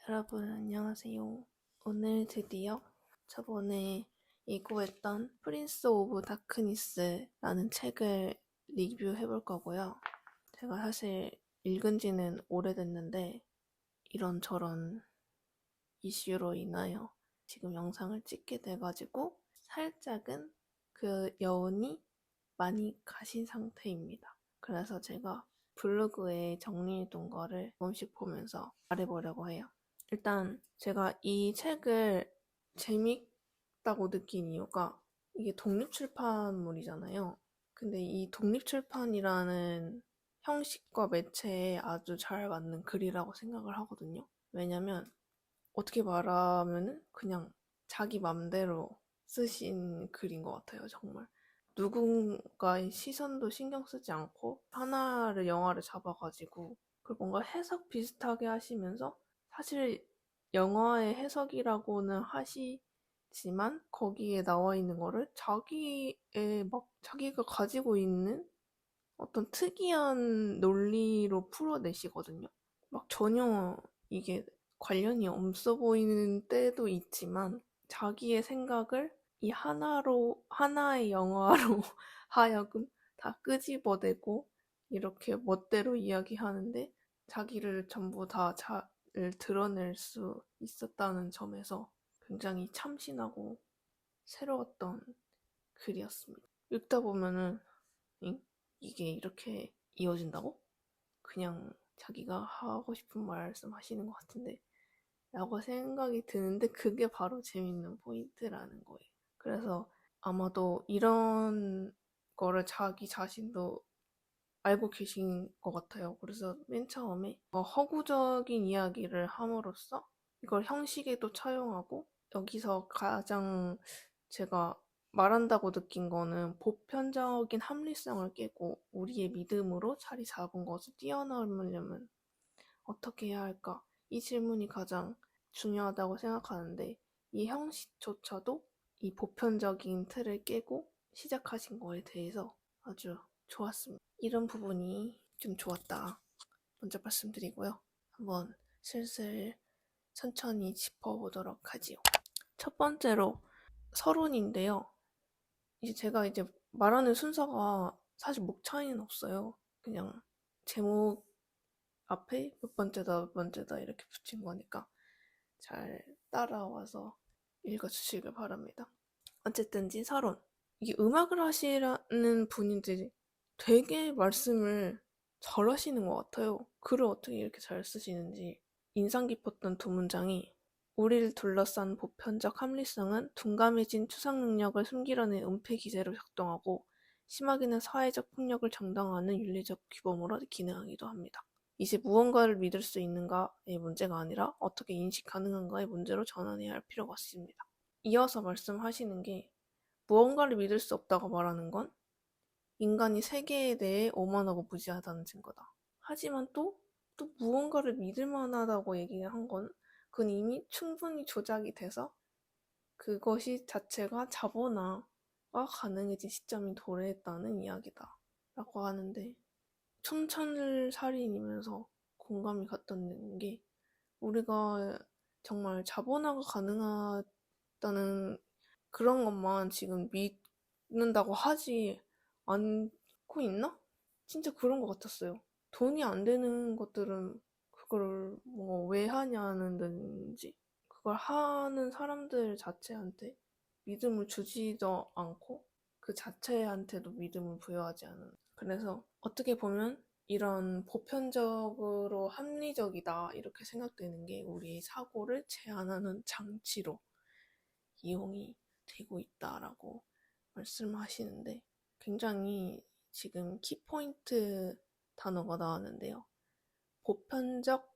여러분 안녕하세요. 오늘 드디어 저번에 예고했던 프린스 오브 다크니스라는 책을 리뷰해볼 거고요. 제가 사실 읽은 지는 오래됐는데 이런저런 이슈로 인하여 지금 영상을 찍게 돼가지고 살짝은 그 여운이 많이 가신 상태입니다. 그래서 제가 블로그에 정리해둔 거를 조금씩 보면서 말해보려고 해요. 일단 제가 이 책을 재밌다고 느낀 이유가 이게 독립출판물이잖아요. 근데 이 독립출판이라는 형식과 매체에 아주 잘 맞는 글이라고 생각을 하거든요. 왜냐면 어떻게 말하면은 그냥 자기 맘대로 쓰신 글인 것 같아요, 정말. 누군가의 시선도 신경 쓰지 않고 하나를 영화를 잡아가지고 그걸 뭔가 해석 비슷하게 하시면서 사실 영화의 해석이라고는 하시지만 거기에 나와 있는 거를 자기가 가지고 있는 어떤 특이한 논리로 풀어내시거든요. 막 전혀 이게 관련이 없어 보이는 때도 있지만 자기의 생각을 이 하나의 영화로 하여금 다 끄집어내고 이렇게 멋대로 이야기하는데 자기를 전부 다 잘 드러낼 수 있었다는 점에서 굉장히 참신하고 새로웠던 글이었습니다. 읽다 보면은 잉? 이게 이렇게 이어진다고? 그냥 자기가 하고 싶은 말씀 하시는 것 같은데 라고 생각이 드는데 그게 바로 재밌는 포인트라는 거예요. 그래서 아마도 이런 거를 자기 자신도 알고 계신 것 같아요. 그래서 맨 처음에 허구적인 이야기를 함으로써 이걸 형식에도 차용하고 여기서 가장 제가 말한다고 느낀 거는 보편적인 합리성을 깨고 우리의 믿음으로 자리 잡은 것을 뛰어넘으려면 어떻게 해야 할까? 이 질문이 가장 중요하다고 생각하는데 이 형식조차도 이 보편적인 틀을 깨고 시작하신 거에 대해서 아주 좋았습니다. 이런 부분이 좀 좋았다. 먼저 말씀드리고요. 한번 슬슬 천천히 짚어보도록 하지요. 첫 번째로 서론인데요. 제가 말하는 순서가 사실 목 차이는 없어요. 그냥 제목 앞에 몇 번째다 몇 번째다 이렇게 붙인 거니까 잘 따라와서 읽어주시길 바랍니다. 어쨌든지 서론. 이게 음악을 하시라는 분인데 되게 말씀을 잘 하시는 것 같아요. 글을 어떻게 이렇게 잘 쓰시는지. 인상 깊었던 두 문장이 우리를 둘러싼 보편적 합리성은 둔감해진 추상 능력을 숨기려는 은폐 기제로 작동하고 심하게는 사회적 폭력을 정당화하는 윤리적 규범으로 기능하기도 합니다. 이제 무언가를 믿을 수 있는가의 문제가 아니라 어떻게 인식 가능한가의 문제로 전환해야 할 필요가 있습니다. 이어서 말씀하시는 게 무언가를 믿을 수 없다고 말하는 건 인간이 세계에 대해 오만하고 무지하다는 증거다. 하지만 또 무언가를 믿을 만하다고 얘기를 한 건 그건 이미 충분히 조작이 돼서 그것이 자체가 자본화가 가능해진 시점이 도래했다는 이야기다. 라고 하는데 촌철살인이면서 공감이 갔던 게 우리가 정말 자본화가 가능하다는 그런 것만 지금 믿는다고 하지 않고 있나? 진짜 그런 것 같았어요. 돈이 안 되는 것들은 그걸 뭐 왜 하냐는 든지 그걸 하는 사람들 자체한테 믿음을 주지도 않고 그 자체한테도 믿음을 부여하지 않은. 그래서 어떻게 보면 이런 보편적으로 합리적이다 이렇게 생각되는 게 우리의 사고를 제한하는 장치로 이용이 되고 있다라고 말씀하시는데 굉장히 지금 키포인트 단어가 나왔는데요. 보편적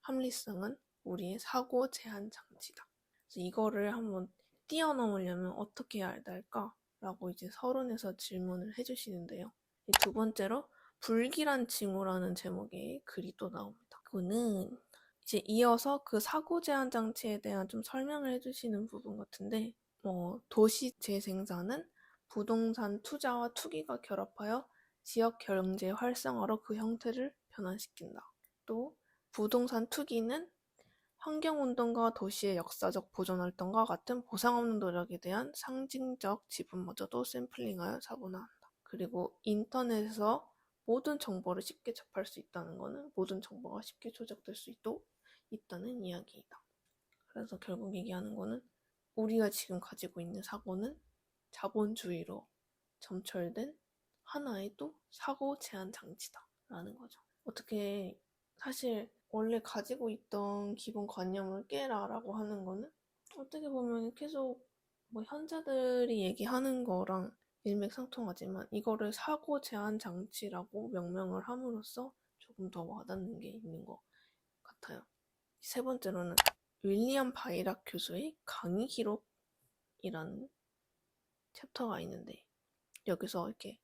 합리성은 우리의 사고 제한 장치다. 그래서 이거를 한번 뛰어넘으려면 어떻게 해야 할까? 라고 이제 서론에서 질문을 해주시는데요. 두 번째로 불길한 징후라는 제목의 글이 또 나옵니다. 그거는 이제 이어서 그 사고 제한 장치에 대한 좀 설명을 해주시는 부분 같은데 도시 재생산은 부동산 투자와 투기가 결합하여 지역 경제 활성화로 그 형태를 변환시킨다. 또 부동산 투기는 환경운동과 도시의 역사적 보존활동과 같은 보상 없는 노력에 대한 상징적 지분마저도 샘플링하여 사고나한다. 그리고 인터넷에서 모든 정보를 쉽게 접할 수 있다는 것은 모든 정보가 쉽게 조작될 수 있다는 이야기이다. 그래서 결국 얘기하는 거는 우리가 지금 가지고 있는 사고는 자본주의로 점철된 하나의 또 사고 제한 장치다 라는 거죠. 어떻게 사실 원래 가지고 있던 기본 관념을 깨라라고 하는 거는 어떻게 보면 계속 뭐 현자들이 얘기하는 거랑 일맥상통하지만 이거를 사고 제한 장치라고 명명을 함으로써 조금 더 와닿는 게 있는 것 같아요. 세 번째로는 윌리엄 바이락 교수의 강의 기록이라는 챕터가 있는데 여기서 이렇게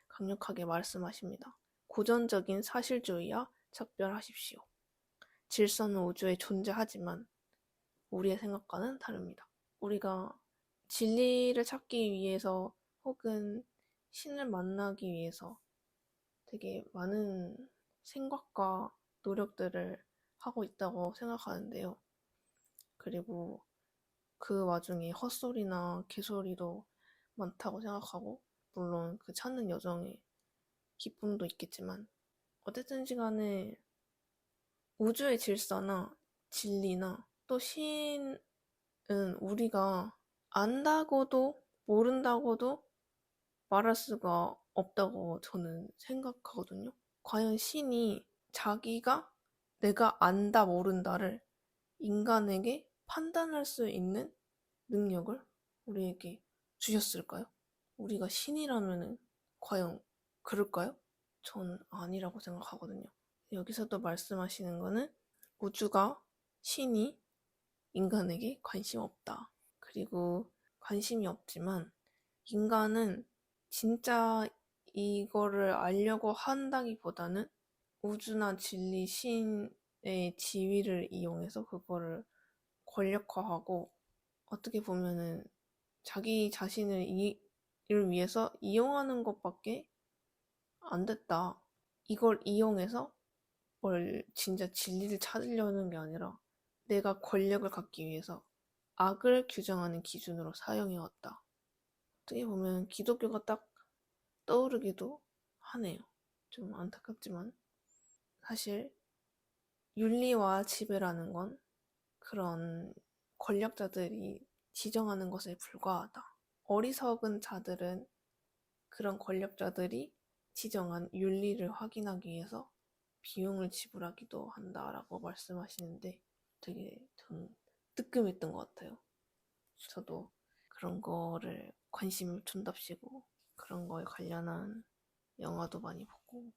강력하게 말씀하십니다. 고전적인 사실주의와 작별하십시오. 질서는 우주에 존재하지만 우리의 생각과는 다릅니다. 우리가 진리를 찾기 위해서 혹은 신을 만나기 위해서 되게 많은 생각과 노력들을 하고 있다고 생각하는데요. 그리고 그 와중에 헛소리나 개소리도 많다고 생각하고 물론 그 찾는 여정에 기쁨도 있겠지만 어쨌든지 간에 우주의 질서나 진리나 또 신은 우리가 안다고도 모른다고도 말할 수가 없다고 저는 생각하거든요. 과연 신이 자기가 내가 안다 모른다를 인간에게 판단할 수 있는 능력을 우리에게 주셨을까요? 우리가 신이라면은 과연 그럴까요? 전 아니라고 생각하거든요. 여기서도 말씀하시는 거는 우주가 신이 인간에게 관심 없다. 그리고 관심이 없지만 인간은 진짜 이거를 알려고 한다기보다는 우주나 진리, 신의 지위를 이용해서 그거를 권력화하고 어떻게 보면은 자기 자신을 이를 위해서 이용하는 것밖에 안 됐다. 이걸 이용해서 뭘 진짜 진리를 찾으려는 게 아니라 내가 권력을 갖기 위해서 악을 규정하는 기준으로 사용해왔다. 어떻게 보면 기독교가 딱 떠오르기도 하네요. 좀 안타깝지만 사실 윤리와 지배라는 건 그런 권력자들이 지정하는 것에 불과하다. 어리석은 자들은 그런 권력자들이 지정한 윤리를 확인하기 위해서 비용을 지불하기도 한다라고 말씀하시는데 되게 전 뜨끔했던 것 같아요. 저도 그런 거를 관심을 둔답시고 그런 거에 관련한 영화도 많이 보고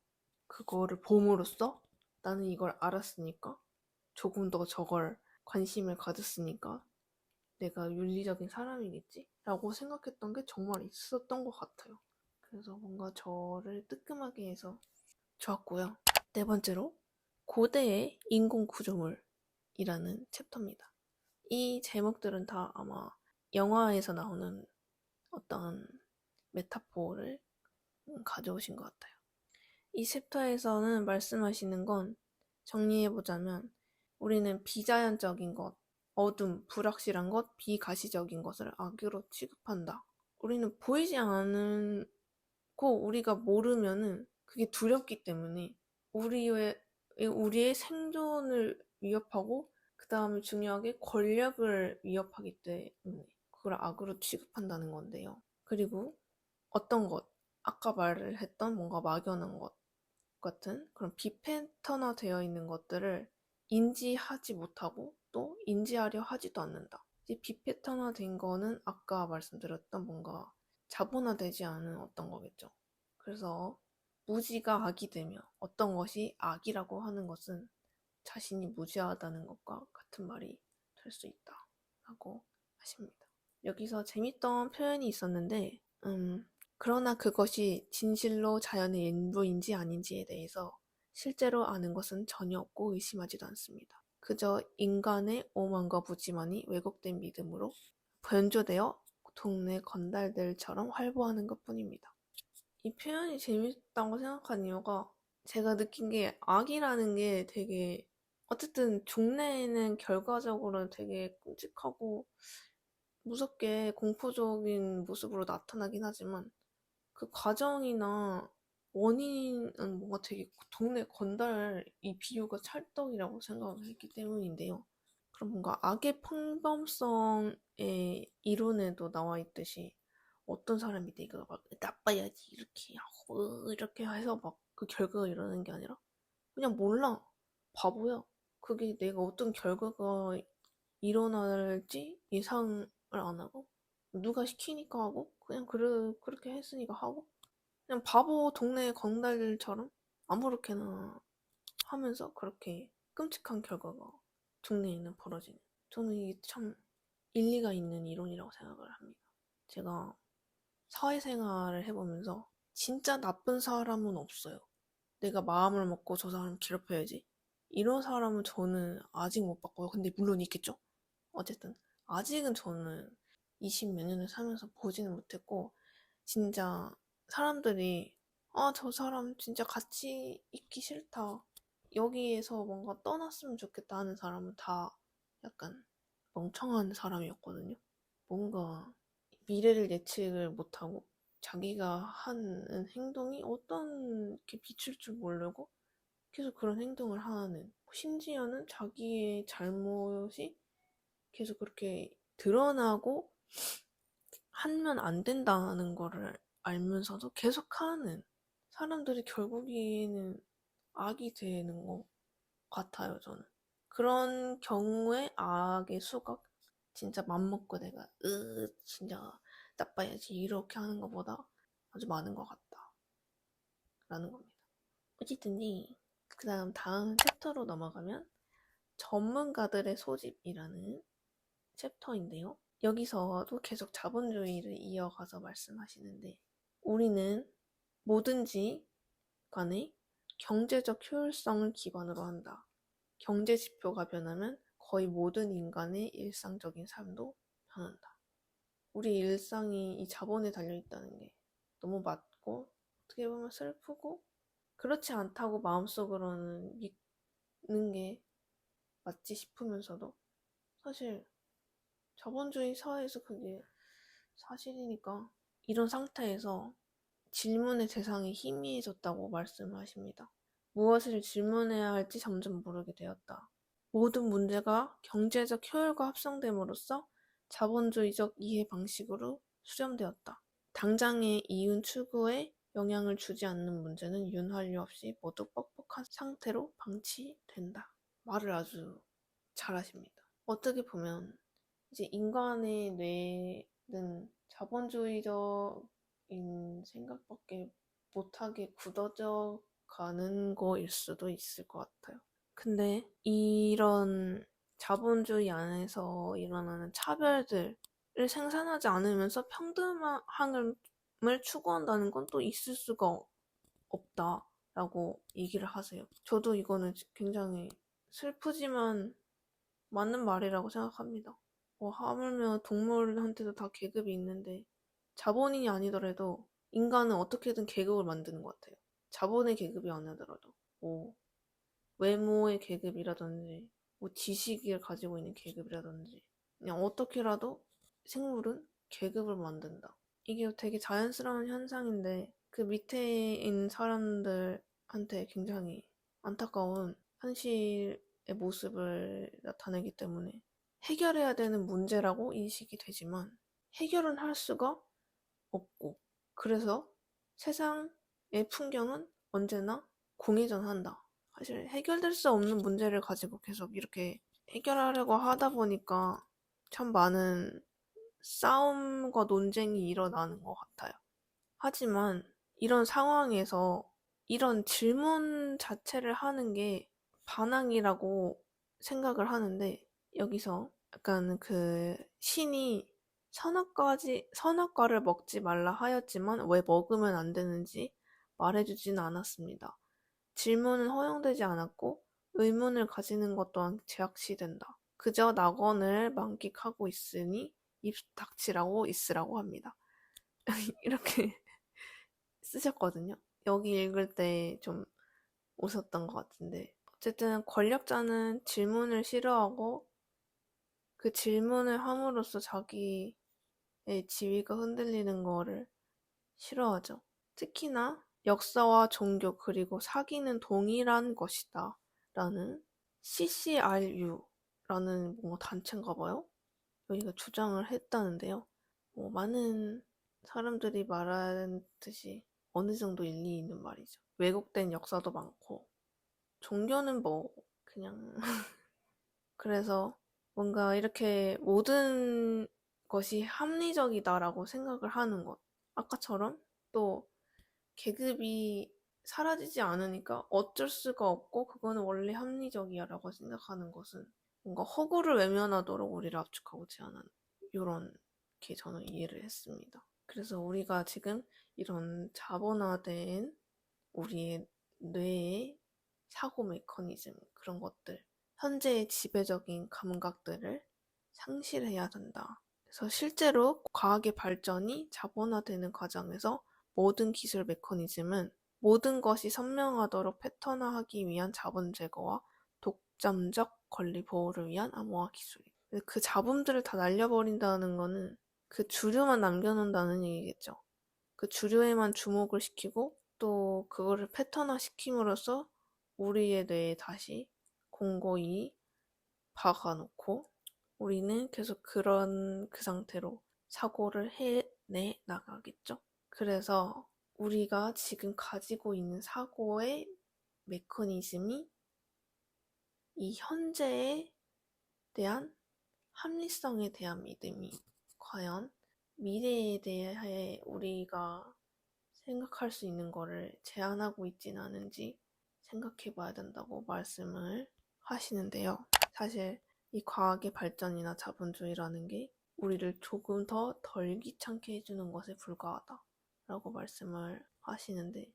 그거를 봄으로써 나는 이걸 알았으니까 조금 더 저걸 관심을 가졌으니까 내가 윤리적인 사람이겠지? 라고 생각했던 게 정말 있었던 것 같아요. 그래서 뭔가 저를 뜨끔하게 해서 좋았고요. 네 번째로 고대의 인공구조물이라는 챕터입니다. 이 제목들은 다 아마 영화에서 나오는 어떤 메타포를 가져오신 것 같아요. 이 챕터에서는 말씀하시는 건 정리해보자면 우리는 비자연적인 것, 어둠, 불확실한 것, 비가시적인 것을 악으로 취급한다. 우리는 보이지 않고 우리가 모르면은 그게 두렵기 때문에 우리의 생존을 위협하고 그 다음에 중요하게 권력을 위협하기 때문에 그걸 악으로 취급한다는 건데요. 그리고 어떤 것, 아까 말을 했던 뭔가 막연한 것 같은 그런 비패턴화 되어 있는 것들을 인지하지 못하고 또 인지하려 하지도 않는다. 이제 비패턴화 된 거는 아까 말씀드렸던 뭔가 자본화되지 않은 어떤 거겠죠. 그래서 무지가 악이 되며 어떤 것이 악이라고 하는 것은 자신이 무지하다는 것과 같은 말이 될 수 있다 라고 하십니다. 여기서 재밌던 표현이 있었는데 그러나 그것이 진실로 자연의 일부인지 아닌지에 대해서 실제로 아는 것은 전혀 없고 의심하지도 않습니다. 그저 인간의 오만과 부지만이 왜곡된 믿음으로 변조되어 동네 건달들처럼 활보하는 것뿐입니다. 이 표현이 재밌다고 생각한 이유가 제가 느낀 게 악이라는 게 되게 어쨌든 종래에는 결과적으로 되게 끔찍하고 무섭게 공포적인 모습으로 나타나긴 하지만 그 과정이나 원인은 뭔가 되게 동네 건달 이 비유가 찰떡이라고 생각을 했기 때문인데요. 그럼 뭔가 악의 평범성의 이론에도 나와 있듯이 어떤 사람이 내가 막 나빠야지 이렇게 하고 이렇게 해서 막 그 결과가 일어나는 게 아니라 그냥 몰라. 바보야. 그게 내가 어떤 결과가 일어날지 예상을 안 하고 누가 시키니까 하고 그냥 그렇게 했으니까 하고 그냥 바보 동네 건달들처럼 아무렇게나 하면서 그렇게 끔찍한 결과가 동네에는 벌어지는 저는 이게 참 일리가 있는 이론이라고 생각을 합니다. 제가 사회생활을 해보면서 진짜 나쁜 사람은 없어요. 내가 마음을 먹고 저 사람 괴롭혀야지. 이런 사람은 저는 아직 못 봤고요. 근데 물론 있겠죠? 어쨌든 아직은 저는 20 몇 년을 살면서 보지는 못했고 진짜 사람들이 아, 저 사람 진짜 같이 있기 싫다. 여기에서 뭔가 떠났으면 좋겠다 하는 사람은 다 약간 멍청한 사람이었거든요. 뭔가 미래를 예측을 못하고 자기가 하는 행동이 어떤 게 비칠 줄 모르고 계속 그런 행동을 하는 심지어는 자기의 잘못이 계속 그렇게 드러나고 하면 안 된다는 거를 알면서도 계속하는 사람들이 결국에는 악이 되는 것 같아요, 저는. 그런 경우에 악의 수가 진짜 맘먹고 내가 진짜 나빠야지 이렇게 하는 것보다 아주 많은 것 같다 라는 겁니다. 어쨌든지 그 다음 챕터로 넘어가면 전문가들의 소집이라는 챕터인데요. 여기서도 계속 자본주의를 이어가서 말씀하시는데 우리는 뭐든지 간에 경제적 효율성을 기반으로 한다. 경제 지표가 변하면 거의 모든 인간의 일상적인 삶도 변한다. 우리 일상이 이 자본에 달려있다는 게 너무 맞고 어떻게 보면 슬프고 그렇지 않다고 마음속으로는 믿는 게 맞지 싶으면서도 사실 자본주의 사회에서 그게 사실이니까 이런 상태에서 질문의 대상이 희미해졌다고 말씀하십니다. 무엇을 질문해야 할지 점점 모르게 되었다. 모든 문제가 경제적 효율과 합성됨으로써 자본주의적 이해 방식으로 수렴되었다. 당장의 이윤 추구에 영향을 주지 않는 문제는 윤활유 없이 모두 뻑뻑한 상태로 방치된다. 말을 아주 잘하십니다. 어떻게 보면 이제 인간의 뇌는 자본주의적인 생각밖에 못하게 굳어져 가는 거일 수도 있을 것 같아요. 근데 이런 자본주의 안에서 일어나는 차별들을 생산하지 않으면서 평등함을 추구한다는 건 또 있을 수가 없다라고 얘기를 하세요. 저도 이거는 굉장히 슬프지만 맞는 말이라고 생각합니다. 하물며 동물한테도 다 계급이 있는데 자본인이 아니더라도 인간은 어떻게든 계급을 만드는 것 같아요. 자본의 계급이 아니더라도 뭐 외모의 계급이라든지 뭐 지식을 가지고 있는 계급이라든지 그냥 어떻게라도 생물은 계급을 만든다. 이게 되게 자연스러운 현상인데 그 밑에 있는 사람들한테 굉장히 안타까운 현실의 모습을 나타내기 때문에 해결해야 되는 문제라고 인식이 되지만 해결은 할 수가 없고 그래서 세상의 풍경은 언제나 공회전한다. 사실 해결될 수 없는 문제를 가지고 계속 이렇게 해결하려고 하다 보니까 참 많은 싸움과 논쟁이 일어나는 것 같아요. 하지만 이런 상황에서 이런 질문 자체를 하는 게 반항이라고 생각을 하는데 여기서 약간 그 신이 선악과를 먹지 말라 하였지만 왜 먹으면 안 되는지 말해주지는 않았습니다. 질문은 허용되지 않았고 의문을 가지는 것 또한 제약시된다. 그저 낙원을 만끽하고 있으니 입 닥치라고 있으라고 합니다. 이렇게 쓰셨거든요. 여기 읽을 때 좀 웃었던 것 같은데 어쨌든 권력자는 질문을 싫어하고 그 질문을 함으로써 자기의 지위가 흔들리는 거를 싫어하죠. 특히나 역사와 종교 그리고 사기는 동일한 것이다 라는 CCRU라는 뭔가 단체인가 봐요. 여기가 주장을 했다는데요. 많은 사람들이 말하는 듯이 어느 정도 일리 있는 말이죠. 왜곡된 역사도 많고 종교는 뭐 그냥 그래서 뭔가 이렇게 모든 것이 합리적이다라고 생각을 하는 것. 아까처럼 또 계급이 사라지지 않으니까 어쩔 수가 없고 그거는 원래 합리적이야라고 생각하는 것은 뭔가 허구를 외면하도록 우리를 압축하고 제한하는 이렇게 저는 이해를 했습니다. 그래서 우리가 지금 이런 자본화된 우리의 뇌의 사고 메커니즘 그런 것들 현재의 지배적인 감각들을 상실해야 된다. 그래서 실제로 과학의 발전이 자본화되는 과정에서 모든 기술 메커니즘은 모든 것이 선명하도록 패턴화하기 위한 자본 제거와 독점적 권리 보호를 위한 암호화 기술이에요. 그 잡음들을 다 날려버린다는 거는 그 주류만 남겨놓는다는 얘기겠죠. 그 주류에만 주목을 시키고 또 그거를 패턴화 시킴으로써 우리의 뇌에 다시 공고히 박아놓고 우리는 계속 그런 그 상태로 사고를 해내 나가겠죠. 그래서 우리가 지금 가지고 있는 사고의 메커니즘이 이 현재에 대한 합리성에 대한 믿음이 과연 미래에 대해 우리가 생각할 수 있는 거를 제한하고 있진 않은지 생각해 봐야 된다고 말씀을 하시는데요. 사실 이 과학의 발전이나 자본주의라는 게 우리를 조금 더 덜 귀찮게 해주는 것에 불과하다 라고 말씀을 하시는데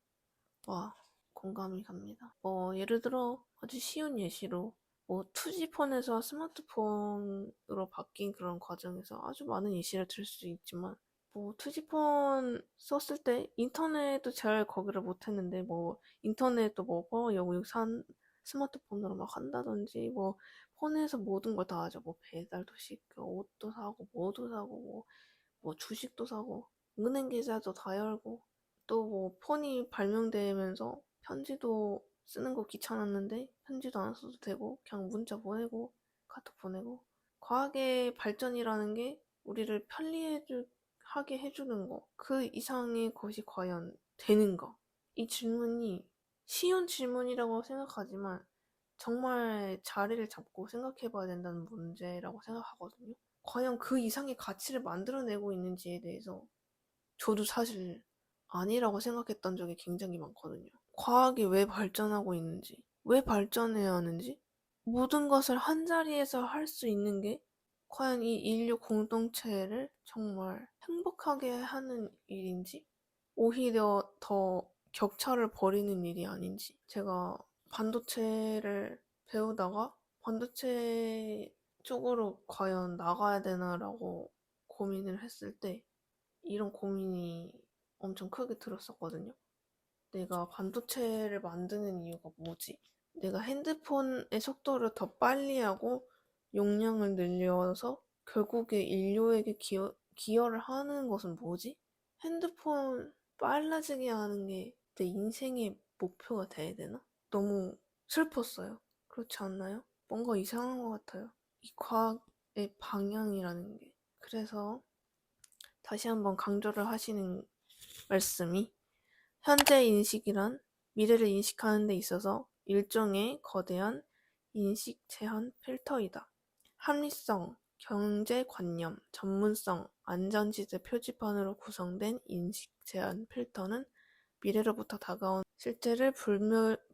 와 공감이 갑니다. 예를 들어 아주 쉬운 예시로 2G폰에서 스마트폰으로 바뀐 그런 과정에서 아주 많은 예시를 들 수 있지만 2G폰 썼을 때 인터넷도 잘 거기를 못했는데 인터넷도 여기 산 스마트폰으로 막 한다든지 폰에서 모든 걸 다 하죠. 배달도 시켜 옷도 사고 뭐도 사고 주식도 사고 은행 계좌도 다 열고 또 폰이 발명되면서 편지도 쓰는 거 귀찮았는데 편지도 안 써도 되고 그냥 문자 보내고 카톡 보내고 과학의 발전이라는 게 우리를 편리하게 해주는 거 그 이상의 것이 과연 되는가? 이 질문이 쉬운 질문이라고 생각하지만 정말 자리를 잡고 생각해 봐야 된다는 문제라고 생각하거든요. 과연 그 이상의 가치를 만들어내고 있는지에 대해서 저도 사실 아니라고 생각했던 적이 굉장히 많거든요. 과학이 왜 발전하고 있는지, 왜 발전해야 하는지, 모든 것을 한자리에서 할 수 있는 게 과연 이 인류 공동체를 정말 행복하게 하는 일인지, 오히려 더 격차를 벌이는 일이 아닌지, 제가 반도체를 배우다가 반도체 쪽으로 과연 나가야 되나라고 고민을 했을 때 이런 고민이 엄청 크게 들었었거든요. 내가 반도체를 만드는 이유가 뭐지? 내가 핸드폰의 속도를 더 빨리 하고 용량을 늘려서 결국에 인류에게 기여를 하는 것은 뭐지? 핸드폰 빨라지게 하는 게 내 인생의 목표가 돼야 되나? 너무 슬펐어요. 그렇지 않나요? 뭔가 이상한 것 같아요. 이 과학의 방향이라는 게. 그래서 다시 한번 강조를 하시는 말씀이 현재 인식이란 미래를 인식하는 데 있어서 일종의 거대한 인식 제한 필터이다. 합리성, 경제관념, 전문성, 안전지대 표지판으로 구성된 인식 제한 필터는 미래로부터 다가온 실제를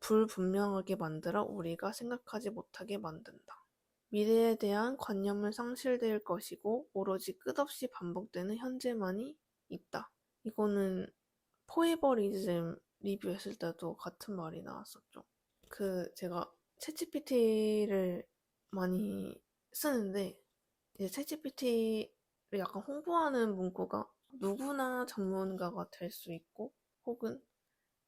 불분명하게 만들어 우리가 생각하지 못하게 만든다. 미래에 대한 관념은 상실될 것이고 오로지 끝없이 반복되는 현재만이 있다. 이거는 포에버리즘 리뷰했을 때도 같은 말이 나왔었죠. 제가 챗GPT를 많이 쓰는데 이제 챗GPT를 약간 홍보하는 문구가 누구나 전문가가 될 수 있고 혹은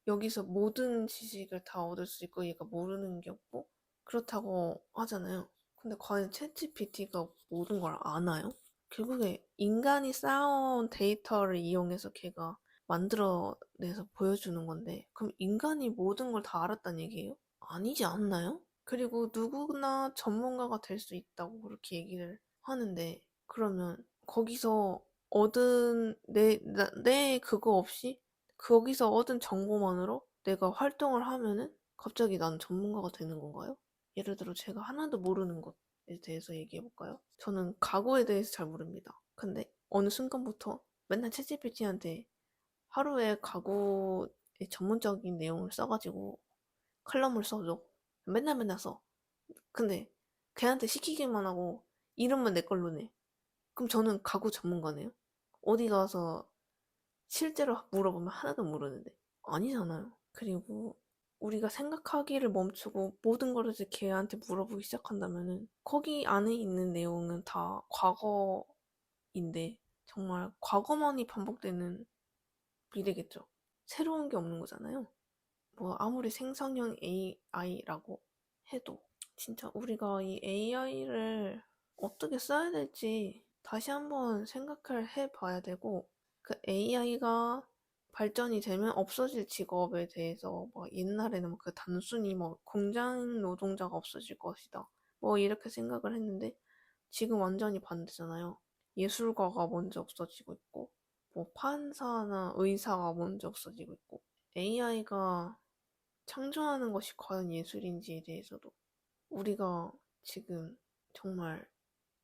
여기서 모든 지식을 다 얻을 수 있고 얘가 모르는 게 없고 그렇다고 하잖아요. 근데 과연 챗GPT가 모든 걸 아나요? 결국에 인간이 쌓아온 데이터를 이용해서 걔가 만들어내서 보여주는 건데, 그럼 인간이 모든 걸 다 알았단 얘기예요? 아니지 않나요? 그리고 누구나 전문가가 될 수 있다고 그렇게 얘기를 하는데, 그러면 거기서 얻은 내 그거 없이 거기서 얻은 정보만으로 내가 활동을 하면은 갑자기 난 전문가가 되는 건가요? 예를 들어 제가 하나도 모르는 것에 대해서 얘기해 볼까요? 저는 가구에 대해서 잘 모릅니다. 근데 어느 순간부터 맨날 챗GPT한테 하루에 가구의 전문적인 내용을 써가지고 칼럼을 써줘. 맨날 맨날 써. 근데 걔한테 시키기만 하고 이름만 내 걸로 내. 그럼 저는 가구 전문가네요? 어디 가서 실제로 물어보면 하나도 모르는데. 아니잖아요. 그리고 우리가 생각하기를 멈추고 모든 거를 이제 걔한테 물어보기 시작한다면은 거기 안에 있는 내용은 다 과거인데 정말 과거만이 반복되는 미래겠죠. 새로운 게 없는 거잖아요. 뭐 아무리 생성형 AI라고 해도 진짜 우리가 이 AI를 어떻게 써야 될지 다시 한번 생각을 해봐야 되고, 그 AI가 발전이 되면 없어질 직업에 대해서 뭐 옛날에는 그 단순히 뭐 공장 노동자가 없어질 것이다 뭐 이렇게 생각을 했는데 지금 완전히 반대잖아요. 예술가가 먼저 없어지고 있고 뭐 판사나 의사가 먼저 없어지고 있고, AI가 창조하는 것이 과연 예술인지에 대해서도 우리가 지금 정말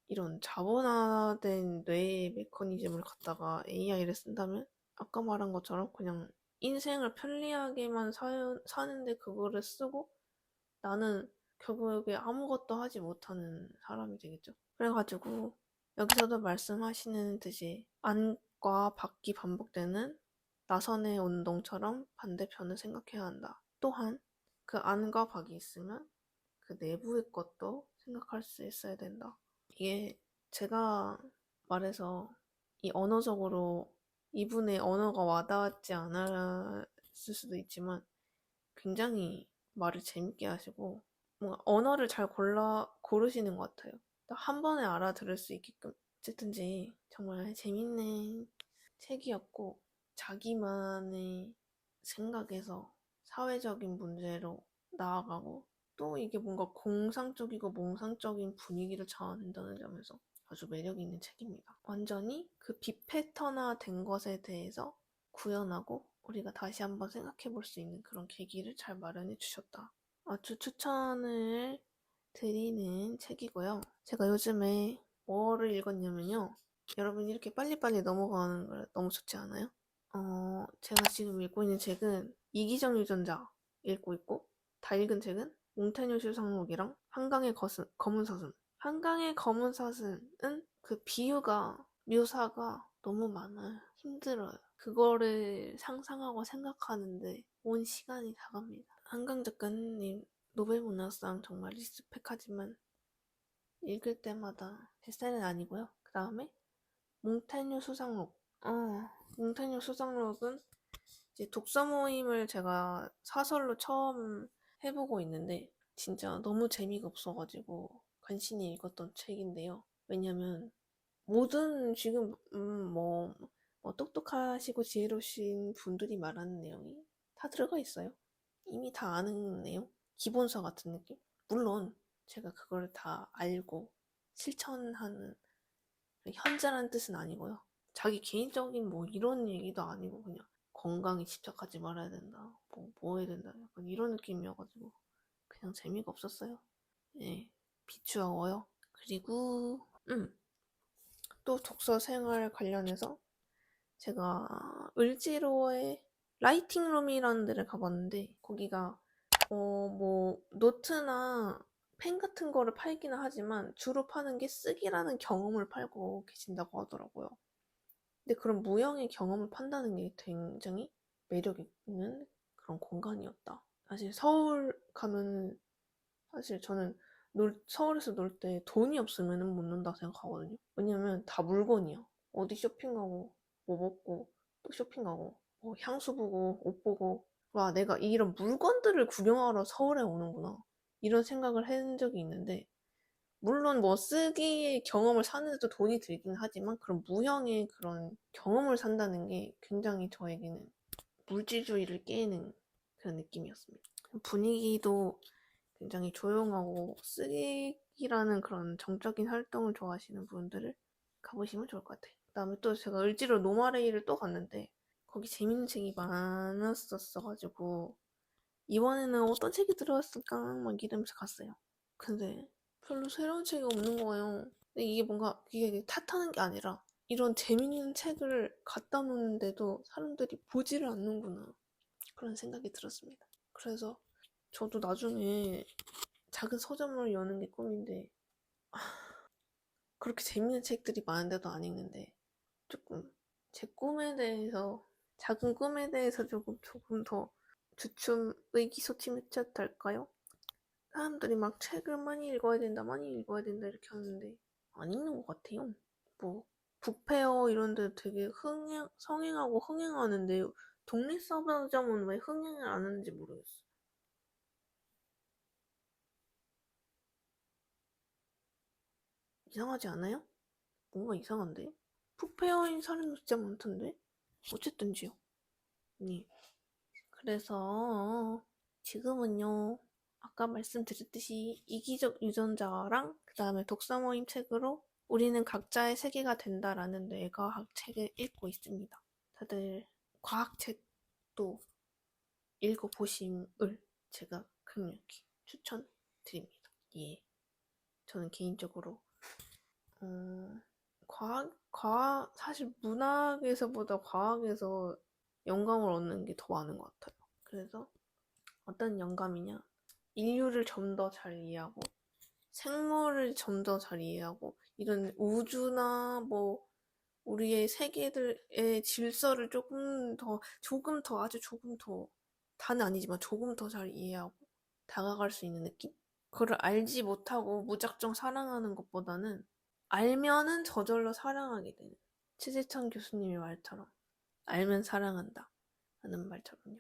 이런 자본화된 뇌의 메커니즘을 갖다가 AI를 쓴다면 아까 말한 것처럼 그냥 인생을 편리하게만 사는데 그거를 쓰고 나는 결국에 아무것도 하지 못하는 사람이 되겠죠. 그래가지고 여기서도 말씀하시는 듯이 안과 밖이 반복되는 나선의 운동처럼 반대편을 생각해야 한다. 또한 그 안과 밖이 있으면 그 내부의 것도 생각할 수 있어야 된다. 이게 제가 말해서 이 언어적으로 이분의 언어가 와닿지 않았을 수도 있지만 굉장히 말을 재밌게 하시고 뭔가 언어를 잘 고르시는 것 같아요. 딱 한 번에 알아들을 수 있게끔. 어쨌든지 정말 재밌는 책이었고 자기만의 생각에서 사회적인 문제로 나아가고 또 이게 뭔가 공상적이고 몽상적인 분위기를 자아낸다는 점에서 아주 매력 있는 책입니다. 완전히 그 비패턴화 된 것에 대해서 구현하고 우리가 다시 한번 생각해 볼 수 있는 그런 계기를 잘 마련해 주셨다. 아주 추천을 드리는 책이고요. 제가 요즘에 뭐를 읽었냐면요. 여러분 이렇게 빨리빨리 넘어가는 걸 너무 좋지 않아요? 제가 지금 읽고 있는 책은 이기정 유전자 읽고 있고, 다 읽은 책은 몽타뉴 수상록이랑 한강의 검은 사슴. 한강의 검은 사슴은 그 비유가, 묘사가 너무 많아요. 힘들어요. 그거를 상상하고 생각하는데 온 시간이 다 갑니다. 한강 작가님 노벨문학상 정말 리스펙하지만 읽을 때마다 제 스타일은 아니고요. 그 다음에 몽타뉴 수상록. 몽타뉴 수상록은 이제 독서 모임을 제가 사설로 처음 해보고 있는데 진짜 너무 재미가 없어가지고 간신히 읽었던 책인데요. 왜냐면 모든 지금 뭐 똑똑하시고 지혜로우신 분들이 말하는 내용이 다 들어가 있어요. 이미 다 아는 내용? 기본서 같은 느낌? 물론 제가 그걸 다 알고 실천하는 현재라는 뜻은 아니고요. 자기 개인적인 뭐 이런 얘기도 아니고 그냥 건강에 집착하지 말아야 된다. 뭐 해야 된다. 약간 이런 느낌이어가지고 그냥 재미가 없었어요. 예, 비추어요. 그리고 또 독서 생활 관련해서 제가 을지로의 라이팅룸이라는 데를 가봤는데 거기가 뭐 노트나 펜 같은 거를 팔기는 하지만 주로 파는 게 쓰기라는 경험을 팔고 계신다고 하더라고요. 근데 그런 무형의 경험을 판다는 게 굉장히 매력 있는 그런 공간이었다. 사실 서울 가면 사실 저는 서울에서 놀 때 돈이 없으면 못 논다고 생각하거든요. 왜냐면 다 물건이야. 어디 쇼핑 가고 뭐 먹고 또 쇼핑 가고 뭐 향수 보고 옷 보고 와 내가 이런 물건들을 구경하러 서울에 오는구나. 이런 생각을 한 적이 있는데, 물론 뭐 쓰기의 경험을 사는데도 돈이 들긴 하지만 그런 무형의 그런 경험을 산다는 게 굉장히 저에게는 물질주의를 깨는 그런 느낌이었습니다. 분위기도 굉장히 조용하고 쓰기라는 그런 정적인 활동을 좋아하시는 분들을 가보시면 좋을 것 같아요. 그다음에 또 제가 을지로 노마레이를 또 갔는데 거기 재밌는 책이 많았었어가지고 이번에는 어떤 책이 들어왔을까 막 이러면서 갔어요. 근데 별로 새로운 책이 없는 거예요. 근데 이게 뭔가 이게 탓하는 게 아니라 이런 재밌는 책을 갖다 놓는데도 사람들이 보지를 않는구나 그런 생각이 들었습니다. 그래서 저도 나중에 작은 서점을 여는 게 꿈인데 그렇게 재밌는 책들이 많은데도 안 읽는데 조금 제 꿈에 대해서 작은 꿈에 대해서 조금 더 주춤 의기소침했달까요? 사람들이 막 책을 많이 읽어야 된다 이렇게 하는데 안 읽는 것 같아요. 뭐 북페어 이런 데 되게 성행하고 흥행하는데 독립 서점은 왜 흥행을 안 하는지 모르겠어. 이상하지 않아요? 뭔가 이상한데? 북페어인 사람도 진짜 많던데? 어쨌든지요. 네. 그래서 지금은요, 아까 말씀드렸듯이 이기적 유전자랑 그 다음에 독서 모임 책으로 우리는 각자의 세계가 된다라는 뇌과학 책을 읽고 있습니다. 다들 과학책도 읽어보심을 제가 강력히 추천드립니다. 예. 저는 개인적으로, 사실 문학에서보다 과학에서 영감을 얻는 게 더 많은 것 같아요. 그래서 어떤 영감이냐? 인류를 좀 더 잘 이해하고, 생물을 좀 더 잘 이해하고, 이런 우주나 뭐, 우리의 세계들의 질서를 아주 조금 더, 다는 아니지만 조금 더 잘 이해하고 다가갈 수 있는 느낌? 그걸 알지 못하고 무작정 사랑하는 것보다는 알면은 저절로 사랑하게 되는. 최재창 교수님의 말처럼. 알면 사랑한다. 하는 말처럼요.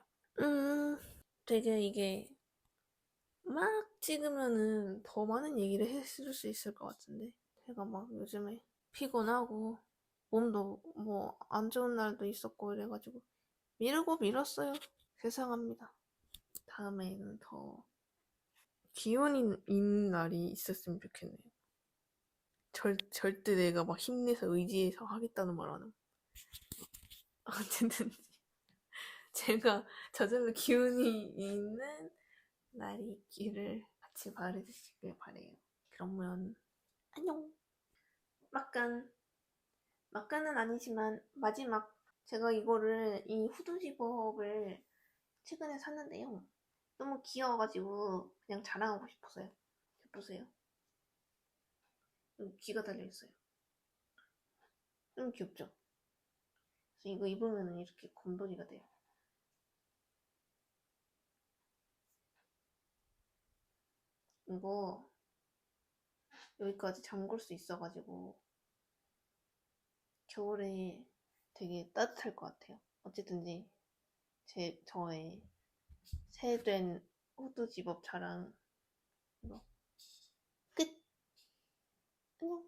되게 이게 막 찍으면은 더 많은 얘기를 해줄 수 있을 것 같은데 제가 막 요즘에 피곤하고 몸도 뭐 안 좋은 날도 있었고 이래가지고 미루고 미뤘어요. 죄송합니다. 다음에는 더 기운이 있는 날이 있었으면 좋겠네요. 절대 내가 막 힘내서 의지해서 하겠다는 말 안 하고 어쨌든 제가 저절로 기운이 있는 날이 있기를 같이 바라주시길 바래요. 그러면 안녕. 막간 막간은 아니지만 마지막 제가 이 후드 집업을 최근에 샀는데요. 너무 귀여워가지고 그냥 자랑하고 싶었어요. 보세요. 여기 귀가 달려있어요. 너무 귀엽죠? 그래서 이거 입으면 이렇게 곰돌이가 돼요. 이거 여기까지 잠글 수 있어가지고 겨울에 되게 따뜻할 것 같아요. 어쨌든지 저의 새된 후드 집업 자랑 이거 끝! 안녕!